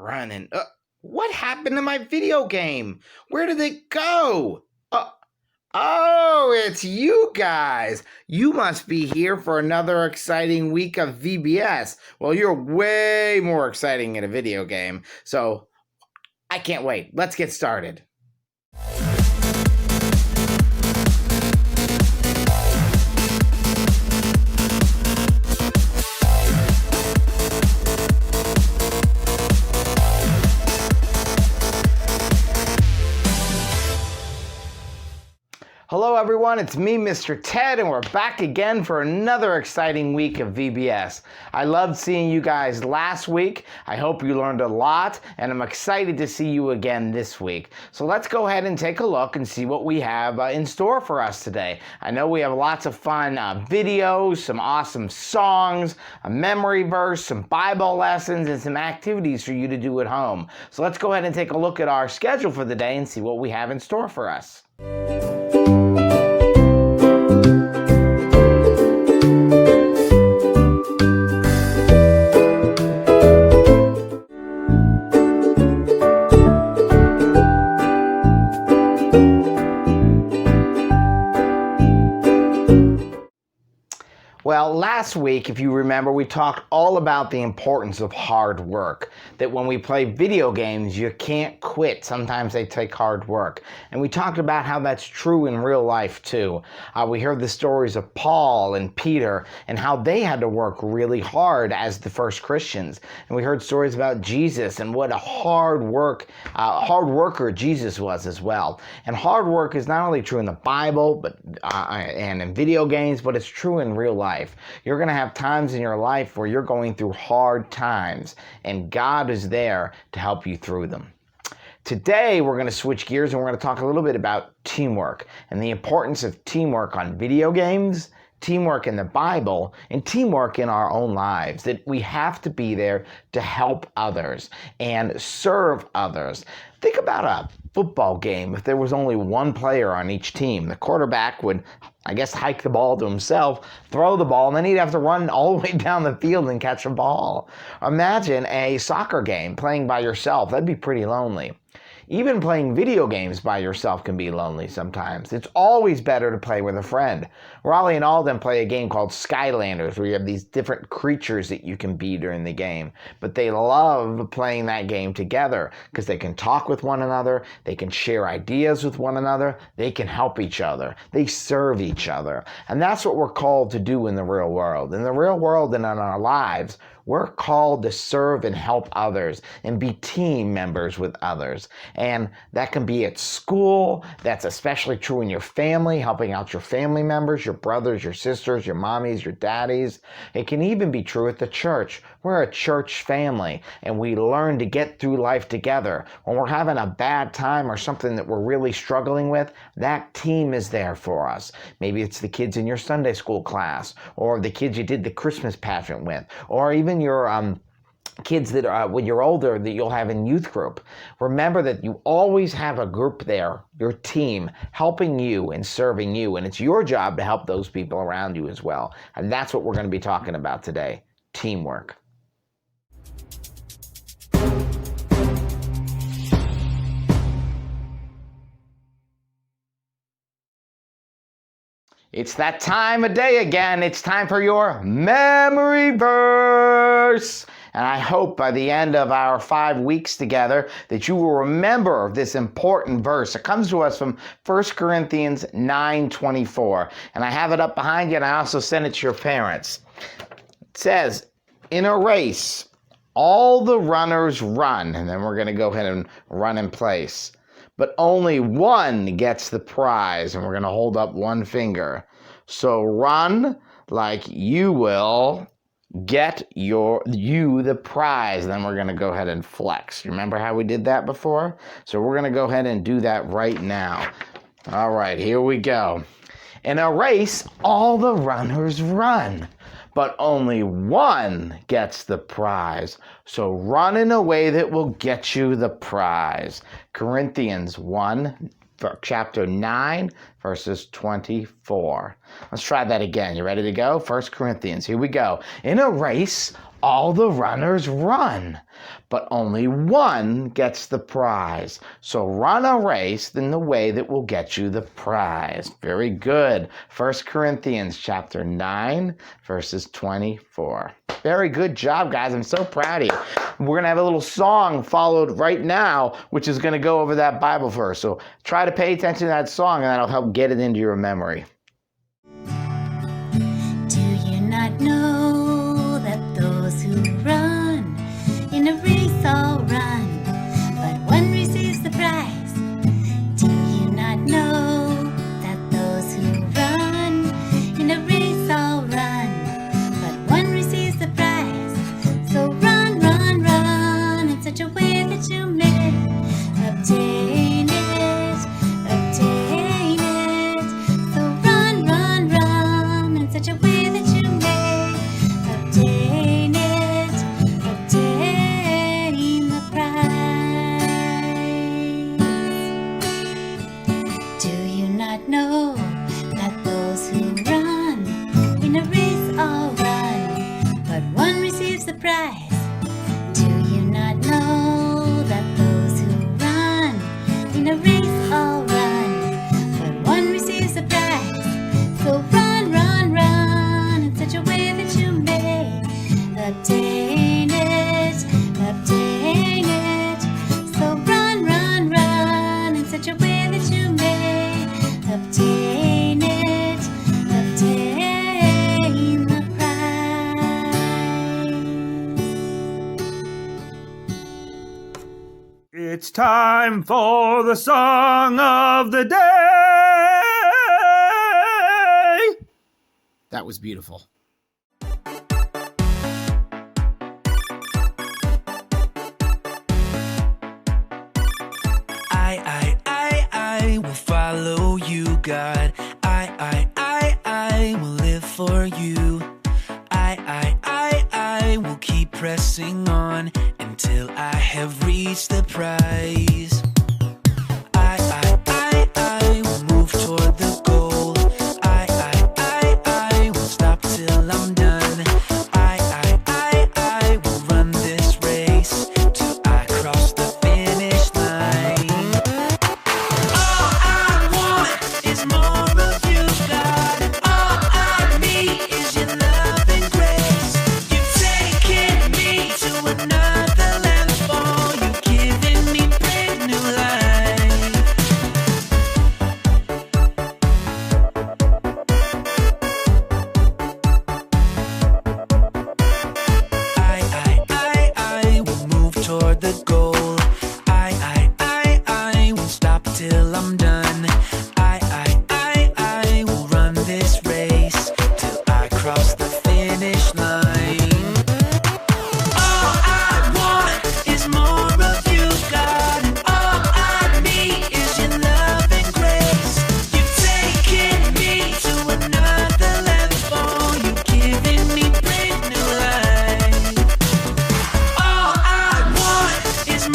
running. What happened to my video game? Where did it go? Oh, it's you guys. You must be here for another exciting week of VBS. Well, you're way more exciting in a video game, so I can't wait. Let's get started. Hello everyone, it's me, Mr. Ted, and we're back again for another exciting week of VBS. I loved seeing you guys last week. I hope you learned a lot, and I'm excited to see you again this week. So let's go ahead and take a look and see what we have in store for us today. I know we have lots of fun videos, some awesome songs, a memory verse, some Bible lessons, and some activities for you to do at home. So let's go ahead and take a look at our schedule for the day and see what we have in store for us. Well, last week, if you remember, we talked all about the importance of hard work. That when we play video games, you can't quit. Sometimes they take hard work. And we talked about how that's true in real life, too. We heard the stories of Paul and Peter and how they had to work really hard as the first Christians. And we heard stories about Jesus and what a hard worker Jesus was as well. And hard work is not only true in the Bible and in video games, but it's true in real life. You're going to have times in your life where you're going through hard times, and God is there to help you through them. Today, we're going to switch gears and we're going to talk a little bit about teamwork and the importance of teamwork on video games, teamwork in the Bible, and teamwork in our own lives, that we have to be there to help others and serve others. Think about a football game. If there was only one player on each team, the quarterback would, hike the ball to himself, throw the ball, and then he'd have to run all the way down the field and catch a ball. Imagine a soccer game playing by yourself. That'd be pretty lonely. Even playing video games by yourself can be lonely sometimes. It's always better to play with a friend. Raleigh and Alden play a game called Skylanders, where you have these different creatures that you can be during the game. But they love playing that game together because they can talk with one another, they can share ideas with one another, they can help each other, they serve each other. And that's what we're called to do in the real world. In the real world and in our lives, we're called to serve and help others and be team members with others. And that can be at school. That's especially true in your family, helping out your family members, your brothers, your sisters, your mommies, your daddies. It can even be true at the church. We're a church family, and we learn to get through life together. When we're having a bad time or something that we're really struggling with, that team is there for us. Maybe it's the kids in your Sunday school class, or the kids you did the Christmas pageant with, or even your kids that when you're older that you'll have in youth group. Remember that you always have a group there, your team, helping you and serving you, and it's your job to help those people around you as well. And that's what we're going to be talking about today, teamwork. It's that time of day again. It's time for your memory verse. And I hope by the end of our 5 weeks together that you will remember this important verse. It comes to us from 1 Corinthians 9:24. And I have it up behind you, and I also sent it to your parents. It says, in a race, all the runners run. And then we're going to go ahead and run in place. But only one gets the prize, and we're going to hold up one finger. So run like you will get you the prize. Then we're going to go ahead and flex. Remember how we did that before? So we're going to go ahead and do that right now. All right, here we go. In a race, all the runners run, but only one gets the prize. So run in a way that will get you the prize. Corinthians 1, chapter 9, verses 24. Let's try that again. You ready to go? 1 Corinthians. Here we go. In a race, all the runners run, but only one gets the prize. So run a race in the way that will get you the prize. Very good. 1 Corinthians chapter 9, verses 24. Very good job, guys. I'm so proud of you. We're going to have a little song followed right now, which is going to go over that Bible verse. So try to pay attention to that song, and that'll help get it into your memory. Do you not know that those who run in a race all run, but one receives the prize? Do you not know that those who run in a race all run, but one receives the prize? So run, run, run in such a way that you may obtain it, obtain it. So run, run, run in such a way that you may obtain it, obtain the prize. Do you not know that those who run in a race all run, but one receives the prize? Do you not know that those who run in a race all run, but one receives the prize? So run, run, run in such a way that you may obtain it, obtain it. So run, run, run in such a way that you may obtain it, obtain the prize. It's time for the song of the day. That was beautiful. I will follow you, God. I will live for you. I will keep pressing on until I have reached the prize. I will move toward the goal. I will stop till I'm done. I will run this race till I cross the finish line. All I want is more of you, God. All I need is your love and grace. You've taken me to another level. You've given me brand new life. I will move toward the goal. I will stop till I'm done. I will run this race till I cross the finish line. All I want is more of you, God. All I need is your love and grace. You've taken me to another level. You've given me brand new life. All I want is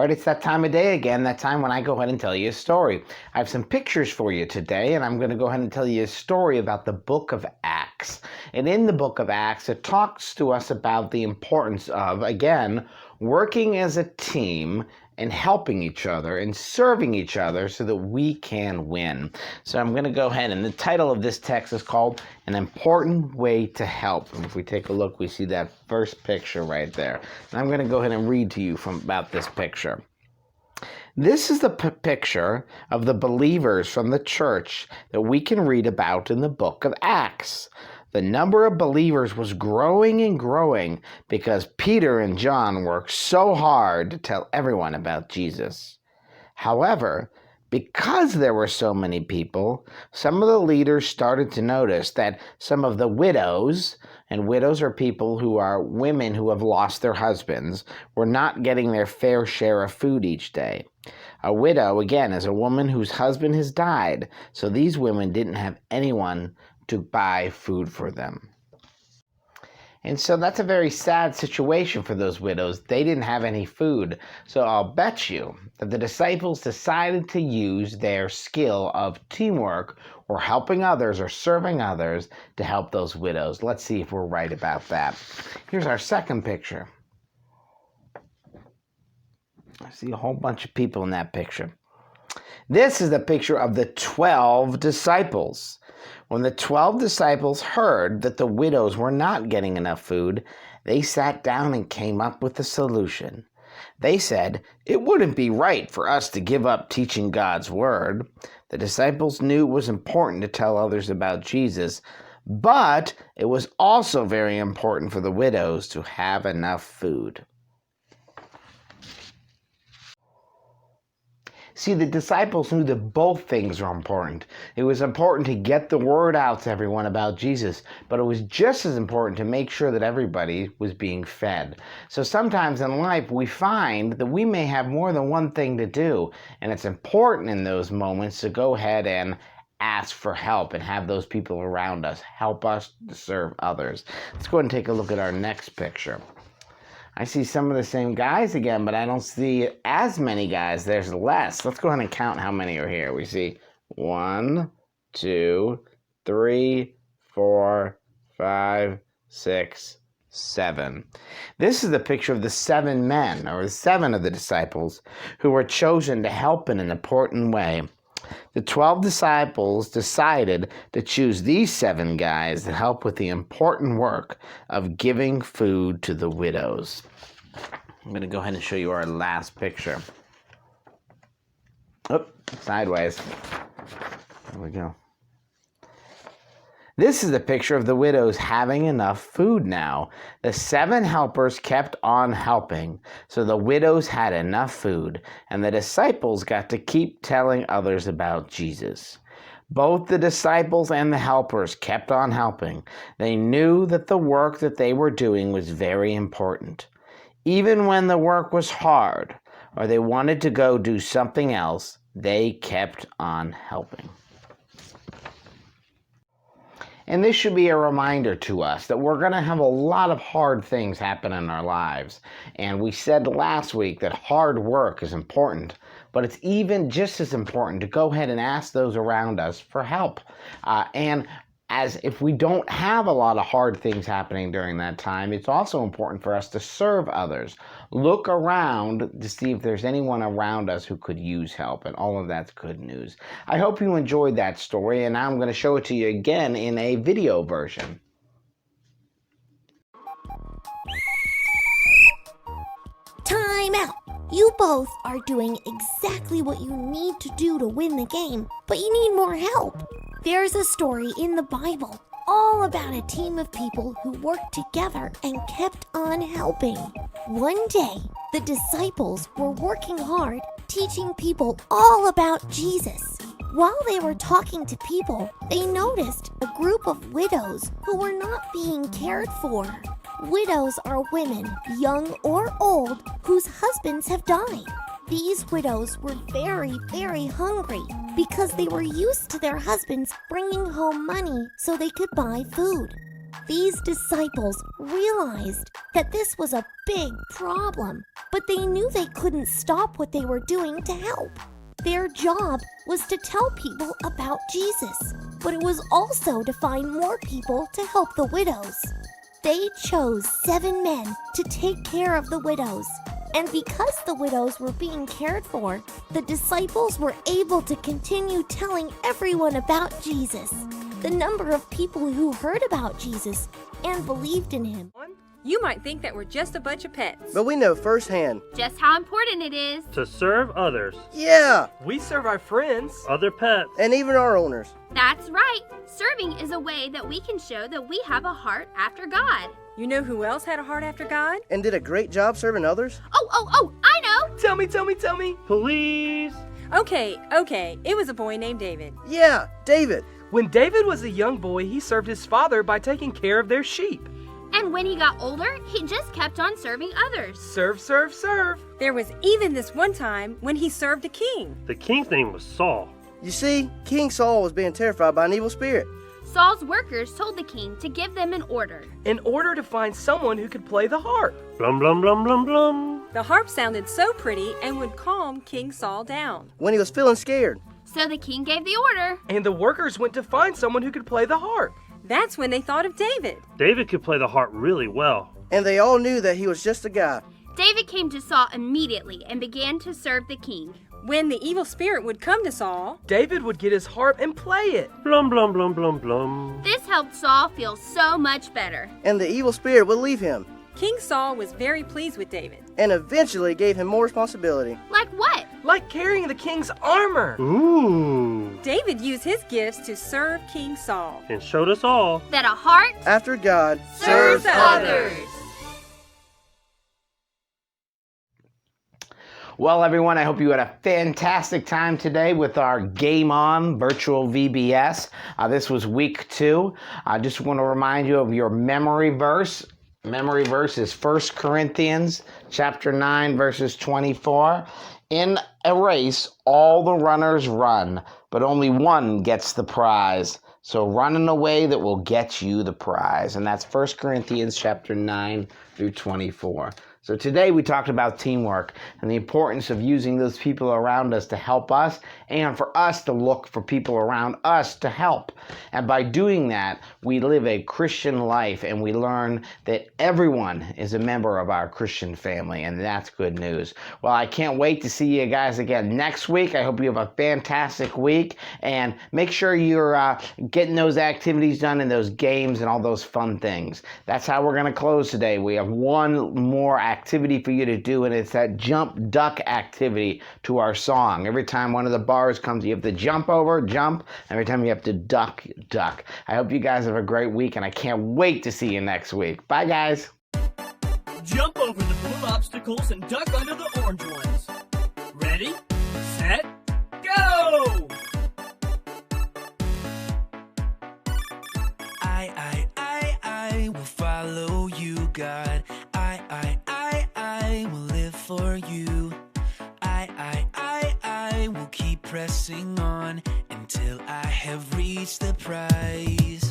right, it's that time of day again, that time when I go ahead and tell you a story. I have some pictures for you today, and I'm going to go ahead and tell you a story about the book of Acts. And in the book of Acts, it talks to us about the importance of, again, working as a team and helping each other and serving each other so that we can win. So I'm going to go ahead, and the title of this text is called An Important Way to Help. And if we take a look, we see that first picture right there. And I'm going to go ahead and read to you about this picture. This is the picture of the believers from the church that we can read about in the book of Acts. The number of believers was growing and growing because Peter and John worked so hard to tell everyone about Jesus. However, because there were so many people, some of the leaders started to notice that some of the widows, and widows are people who are women who have lost their husbands, were not getting their fair share of food each day. A widow, again, is a woman whose husband has died, so these women didn't have anyone to buy food for them. And so that's a very sad situation for those widows. They didn't have any food. So I'll bet you that the disciples decided to use their skill of teamwork or helping others or serving others to help those widows. Let's see if we're right about that. Here's our second picture. I see a whole bunch of people in that picture. This is the picture of the 12 disciples. When the 12 disciples heard that the widows were not getting enough food, they sat down and came up with a solution. They said, "It wouldn't be right for us to give up teaching God's word." The disciples knew it was important to tell others about Jesus, but it was also very important for the widows to have enough food. See, the disciples knew that both things were important. It was important to get the word out to everyone about Jesus, but it was just as important to make sure that everybody was being fed. So sometimes in life, we find that we may have more than one thing to do, and it's important in those moments to go ahead and ask for help and have those people around us help us to serve others. Let's go ahead and take a look at our next picture. I see some of the same guys again, but I don't see as many guys. There's less. Let's go ahead and count how many are here. We see 1, 2, 3, 4, 5, 6, 7. This is the picture of the 7 men, or the 7 of the disciples, who were chosen to help in an important way. The 12 disciples decided to choose these 7 guys to help with the important work of giving food to the widows. I'm going to go ahead and show you our last picture. Oh, sideways. There we go. This is the picture of the widows having enough food now. The 7 helpers kept on helping, so the widows had enough food, and the disciples got to keep telling others about Jesus. Both the disciples and the helpers kept on helping. They knew that the work that they were doing was very important. Even when the work was hard, or they wanted to go do something else, they kept on helping. And this should be a reminder to us that we're going to have a lot of hard things happen in our lives. And we said last week that hard work is important, but it's even just as important to go ahead and ask those around us for help. And as if we don't have a lot of hard things happening during that time, it's also important for us to serve others. Look around to see if there's anyone around us who could use help, and all of that's good news. I hope you enjoyed that story, and now I'm going to show it to you again in a video version. Time out! You both are doing exactly what you need to do to win the game, but you need more help. There's a story in the Bible all about a team of people who worked together and kept on helping. One day, the disciples were working hard, teaching people all about Jesus. While they were talking to people, they noticed a group of widows who were not being cared for. Widows are women, young or old, whose husbands have died. These widows were very, very hungry because they were used to their husbands bringing home money so they could buy food. These disciples realized that this was a big problem, but they knew they couldn't stop what they were doing to help. Their job was to tell people about Jesus, but it was also to find more people to help the widows. They chose 7 men to take care of the widows. And because the widows were being cared for, the disciples were able to continue telling everyone about Jesus. The number of people who heard about Jesus and believed in him. You might think that we're just a bunch of pets. But we know firsthand. Just how important it is. To serve others, Yeah! We serve our friends. other pets. And even our owners. That's right. Serving is a way that we can show that we have a heart after God. You know who else had a heart after God? And did a great job serving others. Oh, I know. Tell me. Please. Okay. It was a boy named David. Yeah, David. When David was a young boy, he served his father by taking care of their sheep. And when he got older, he just kept on serving others. Serve. There was even this one time when he served a king. The king's name was Saul. You see, King Saul was being terrified by an evil spirit. Saul's workers told the king to give them an order. In order to find someone who could play the harp. Blum, blum, blum, blum, blum. The harp sounded so pretty and would calm King Saul down. When he was feeling scared. So the king gave the order. And the workers went to find someone who could play the harp. That's when they thought of David. David could play the harp really well. And they all knew that he was just a guy. David came to Saul immediately and began to serve the king. When the evil spirit would come to Saul, David would get his harp and play it. Blum, blum, blum, blum, blum. This helped Saul feel so much better. And the evil spirit would leave him. King Saul was very pleased with David. And eventually gave him more responsibility. Like what? Like carrying the king's armor. Ooh. David used his gifts to serve King Saul. And showed us all. That a heart After God serves others. Well, everyone, I hope you had a fantastic time today with our Game On virtual VBS. This was week 2. I just want to remind you of your memory verse. Memory verse is 1 Corinthians chapter 9, verses 24. In a race, all the runners run, but only one gets the prize. So run in a way that will get you the prize. And that's 1 Corinthians chapter 9 through 24. So today we talked about teamwork and the importance of using those people around us to help us and for us to look for people around us to help. And by doing that, we live a Christian life and we learn that everyone is a member of our Christian family, and that's good news. Well, I can't wait to see you guys again next week. I hope you have a fantastic week, and make sure you're getting those activities done and those games and all those fun things. That's how we're going to close today. We have one more activity for you to do, and it's that jump duck activity to our song. Every time one of the bars comes, you have to jump over, jump. Every time you have to duck, duck. I hope you guys have a great week, and I can't wait to see you next week. Bye, guys. Jump over the blue obstacles and duck under the orange ones. Ready, set, go! I will follow you, God. I will live for you. I will keep pressing on until I have reached the prize.